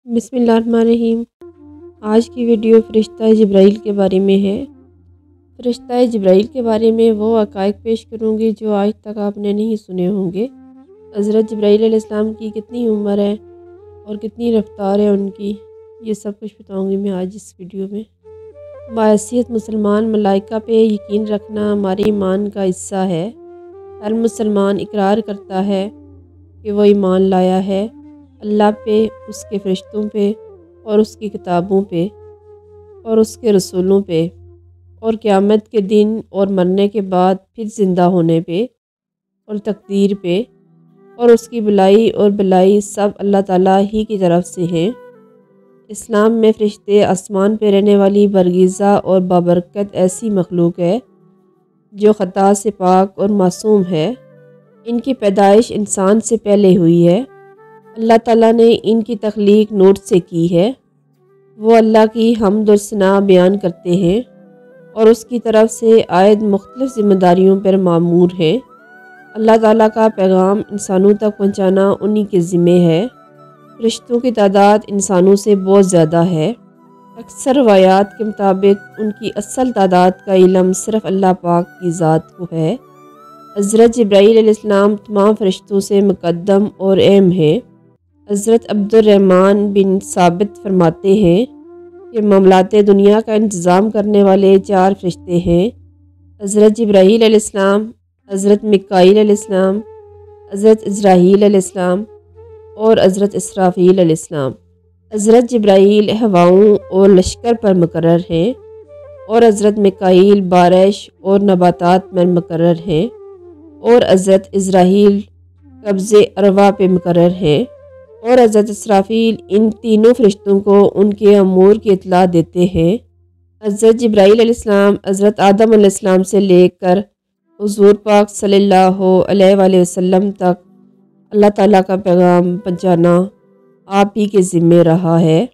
بسم اللہ الرحمن الرحیم۔ آج کی ویڈیو فرشتہ جبرائیل کے بارے میں ہے۔ فرشتہ جبرائیل کے بارے میں وہ حقائق پیش کروں گی جو آج تک آپ نے نہیں سنے ہوں گے۔ حضرت جبرائیل علیہ السلام کی کتنی عمر ہے اور کتنی رفتار ہے ان کی، یہ سب کچھ بتاؤں گی میں آج اس ویڈیو میں۔ بحیثیت مسلمان ملائکہ پہ یقین رکھنا ہمارے ایمان کا حصہ ہے۔ ہر مسلمان اقرار کرتا ہے کہ وہ ایمان لایا ہے اللہ پہ، اس کے فرشتوں پہ اور اس کی کتابوں پہ اور اس کے رسولوں پہ اور قیامت کے دن اور مرنے کے بعد پھر زندہ ہونے پہ اور تقدیر پہ، اور اس کی بھلائی اور بلائی سب اللہ تعالیٰ ہی کی طرف سے ہیں۔ اسلام میں فرشتے آسمان پہ رہنے والی برگزیدہ اور بابرکت ایسی مخلوق ہے جو خطا سے پاک اور معصوم ہے۔ ان کی پیدائش انسان سے پہلے ہوئی ہے۔ اللہ تعالیٰ نے ان کی تخلیق نور سے کی ہے۔ وہ اللہ کی حمد و ثنا بیان کرتے ہیں اور اس کی طرف سے عائد مختلف ذمہ داریوں پر مامور ہیں۔ اللہ تعالیٰ کا پیغام انسانوں تک پہنچانا انہی کے ذمہ ہے۔ فرشتوں کی تعداد انسانوں سے بہت زیادہ ہے۔ اکثر روایات کے مطابق ان کی اصل تعداد کا علم صرف اللہ پاک کی ذات کو ہے۔ حضرت جبرائیل علیہ السلام تمام فرشتوں سے مقدم اور اہم ہیں۔ حضرت عبد الرحمن بن ثابت فرماتے ہیں کہ معاملات دنیا کا انتظام کرنے والے 4 فرشتے ہیں: حضرت جبرائیل علیہ السلام، حضرت میکائیل علیہ السلام، حضرت عزرائیل علیہ السلام اور حضرت اسرافیل علیہ السلام۔ حضرت جبرائیل ہواؤں اور لشکر پر مقرر ہیں اور حضرت میکائیل بارش اور نباتات پر مقرر ہیں اور حضرت عزرائیل قبض ارواح پہ مقرر ہیں اور حضرت اسرافیل ان تینوں فرشتوں کو ان کے امور کی اطلاع دیتے ہیں۔ حضرت جبرائیل علیہ السلام حضرت آدم علیہ السلام سے لے کر حضور پاک صلی اللہ علیہ وآلہ وسلم تک اللہ تعالیٰ کا پیغام پہنچانا آپ ہی کے ذمہ رہا ہے۔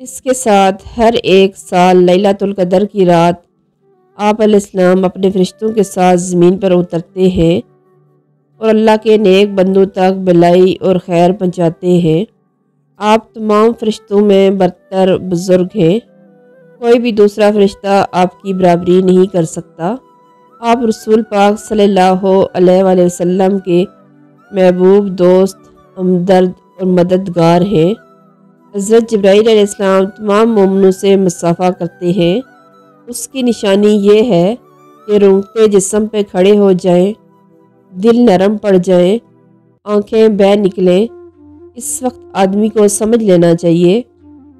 اس کے ساتھ ہر ایک سال لیلۃ القدر کی رات آپ علیہ السلام اپنے فرشتوں کے ساتھ زمین پر اترتے ہیں اور اللہ کے نیک بندوں تک بھلائی اور خیر پہنچاتے ہیں۔ آپ تمام فرشتوں میں برتر بزرگ ہیں۔ کوئی بھی دوسرا فرشتہ آپ کی برابری نہیں کر سکتا۔ آپ رسول پاک صلی اللہ علیہ وآلہ وسلم کے محبوب دوست، ہمدرد اور مددگار ہیں۔ حضرت جبرائیل علیہ السلام تمام مومنوں سے مصافحہ کرتے ہیں۔ اس کی نشانی یہ ہے کہ رونگٹے جسم پہ کھڑے ہو جائیں، دل نرم پڑ جائیں، آنکھیں بہہ نکلیں۔ اس وقت آدمی کو سمجھ لینا چاہیے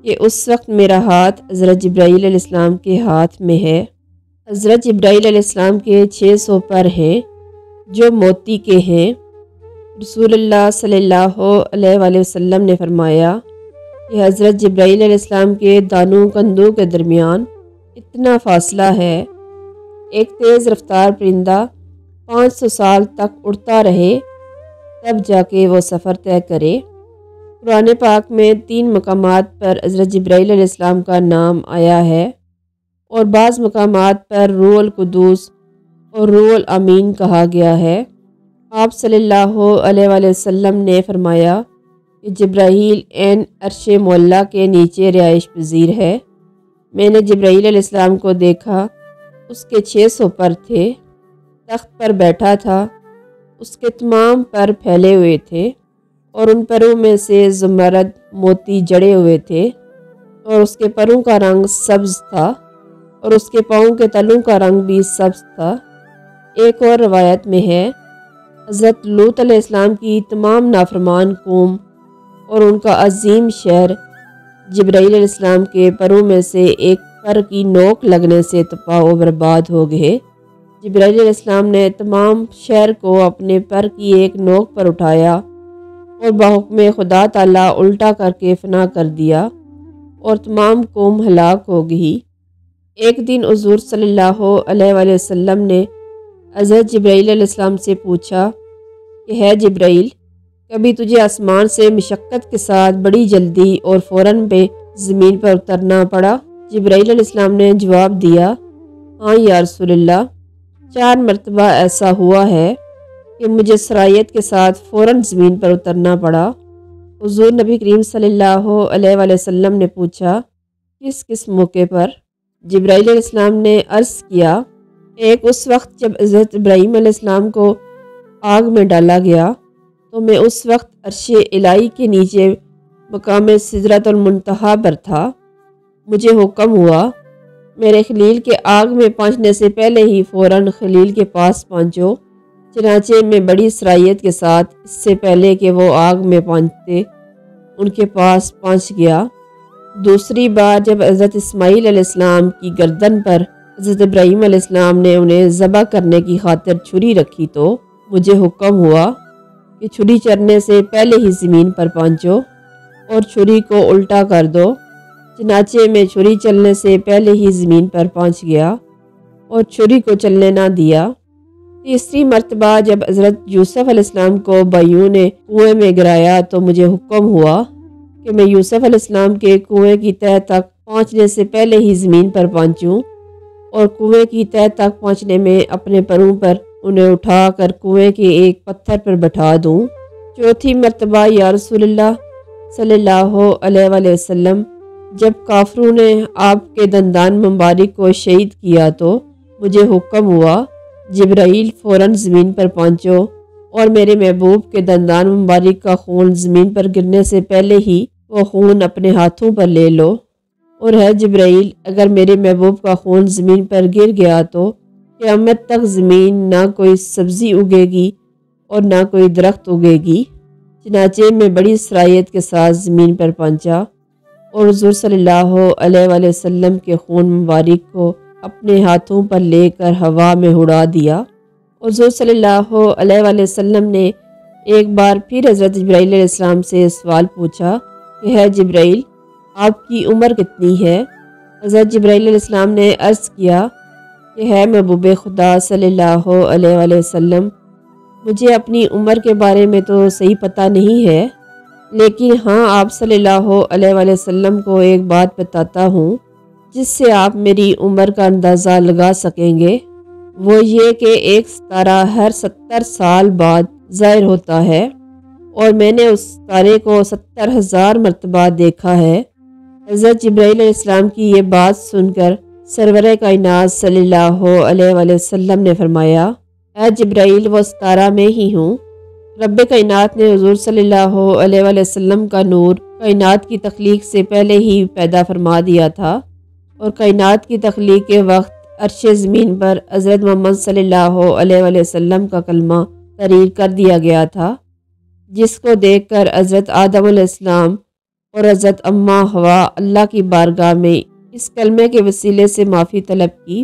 کہ اس وقت میرا ہاتھ حضرت جبرائیل علیہ السلام کے ہاتھ میں ہے۔ حضرت جبرائیل علیہ السلام کے 600 پر ہیں جو موتی کے ہیں۔ رسول اللہ صلی اللہ علیہ وآلہ وسلم نے فرمایا کہ حضرت جبرائیل علیہ السلام کے دانوں کندھوں کے درمیان اتنا فاصلہ ہے، ایک تیز رفتار پرندہ 500 سال تک اڑتا رہے تب جا کے وہ سفر طے کرے۔ قرآن پاک میں 3 مقامات پر حضرت جبرائیل علیہ السلام کا نام آیا ہے اور بعض مقامات پر روح القدس اور روح الامین کہا گیا ہے۔ آپ صلی اللہ علیہ وآلہ وسلم نے فرمایا کہ جبرائیل عین عرش معلیٰ کے نیچے رہائش پذیر ہے۔ میں نے جبرائیل علیہ السلام کو دیکھا، اس کے 600 پر تھے، تخت پر بیٹھا تھا، اس کے تمام پر پھیلے ہوئے تھے اور ان پروں میں سے زمرد موتی جڑے ہوئے تھے اور اس کے پروں کا رنگ سبز تھا اور اس کے پاؤں کے تلوں کا رنگ بھی سبز تھا۔ ایک اور روایت میں ہے حضرت لوط علیہ السلام کی تمام نافرمان قوم اور ان کا عظیم شہر جبرائیل علیہ السلام کے پروں میں سے ایک پر کی نوک لگنے سے تباہ و برباد ہو گئے۔ جبرائیل علیہ السلام نے تمام شہر کو اپنے پر کی ایک نوک پر اٹھایا اور بحکم خدا تعالیٰ الٹا کر کے فنا کر دیا اور تمام قوم ہلاک ہو گئی۔ ایک دن حضور صلی اللہ علیہ وآلہ وسلم نے حضرت جبرائیل علیہ السلام سے پوچھا کہ ہے جبرائیل، کبھی تجھے آسمان سے مشقت کے ساتھ بڑی جلدی اور فوراً پہ زمین پر اترنا پڑا؟ جبرائیل علیہ السلام نے جواب دیا، ہاں یا رسول اللہ، 4 مرتبہ ایسا ہوا ہے کہ مجھے سرایت کے ساتھ فوراً زمین پر اترنا پڑا۔ حضور نبی کریم صلی اللہ علیہ وآلہ وسلم نے پوچھا، کس موقع پر؟ جبرائیل علیہ السلام نے عرض کیا، ایک اس وقت جب حضرت ابراہیم علیہ السلام کو آگ میں ڈالا گیا تو میں اس وقت عرش الہی کے نیچے مقام سدرۃ المنتہا پر تھا۔ مجھے حکم ہوا، میرے خلیل کے آگ میں پہنچنے سے پہلے ہی فوراً خلیل کے پاس پہنچو۔ چنانچہ میں بڑی سرایت کے ساتھ اس سے پہلے کہ وہ آگ میں پہنچتے ان کے پاس پہنچ گیا۔ دوسری بار جب حضرت اسماعیل علیہ السلام کی گردن پر حضرت ابراہیم علیہ السلام نے انہیں ذبح کرنے کی خاطر چھری رکھی تو مجھے حکم ہوا کہ چھری چرنے سے پہلے ہی زمین پر پہنچو اور چھری کو الٹا کر دو۔ چنانچہ میں چھری چلنے سے پہلے ہی زمین پر پہنچ گیا اور چھری کو چلنے نہ دیا۔ تیسری مرتبہ جب حضرت یوسف علیہ السلام کو بھائیوں نے کنویں میں گرایا تو مجھے حکم ہوا کہ میں یوسف علیہ السلام کے کنویں کی تہہ تک پہنچنے سے پہلے ہی زمین پر پہنچوں اور کنویں کی تہہ تک پہنچنے میں اپنے پروں پر انہیں اٹھا کر کنویں کے ایک پتھر پر بٹھا دوں۔ چوتھی مرتبہ یا رسول اللہ صلی اللہ علیہ وآلہ وسلم جب کافروں نے آپ کے دندان مبارک کو شہید کیا تو مجھے حکم ہوا، جبرائیل فوراً زمین پر پہنچو اور میرے محبوب کے دندان مبارک کا خون زمین پر گرنے سے پہلے ہی وہ خون اپنے ہاتھوں پر لے لو۔ اور ہے جبرائیل، اگر میرے محبوب کا خون زمین پر گر گیا تو قیامت تک زمین نہ کوئی سبزی اگے گی اور نہ کوئی درخت اگے گی۔ چنانچہ میں بڑی سرایت کے ساتھ زمین پر پہنچا اور حضور صلی اللہ علیہ وآلہ وسلم کے خون مبارک کو اپنے ہاتھوں پر لے کر ہوا میں اڑا دیا۔ اور حضور صلی اللہ علیہ وآلہ وسلم نے ایک بار پھر حضرت جبرائیل علیہ السلام سے سوال پوچھا کہ ہے جبرائیل، آپ کی عمر کتنی ہے؟ حضرت جبرائیل علیہ السلام نے عرض کیا کہ ہے محبوب خدا صلی اللہ علیہ وآلہ وسلم، مجھے اپنی عمر کے بارے میں تو صحیح پتہ نہیں ہے، لیکن ہاں آپ صلی اللہ علیہ وآلہ وسلم کو ایک بات بتاتا ہوں جس سے آپ میری عمر کا اندازہ لگا سکیں گے۔ وہ یہ کہ ایک ستارہ ہر 70 سال بعد ظاہر ہوتا ہے اور میں نے اس ستارے کو 70,000 مرتبہ دیکھا ہے۔ حضرت جبرائیل علیہ السلام کی یہ بات سن کر سرور کائنات صلی اللہ علیہ وآلہ وسلم نے فرمایا، اے جبرائیل، وہ ستارہ میں ہی ہوں۔ رب کائنات نے حضور صلی اللہ علیہ وآلہ وسلم کا نور کائنات کی تخلیق سے پہلے ہی پیدا فرما دیا تھا اور کائنات کی تخلیق کے وقت عرش زمین پر حضرت محمد صلی اللہ علیہ وآلہ وسلم کا کلمہ تحریر کر دیا گیا تھا، جس کو دیکھ کر حضرت آدم علیہ السلام اور حضرت اماں حوا اللہ کی بارگاہ میں اس کلمے کے وسیلے سے معافی طلب کی۔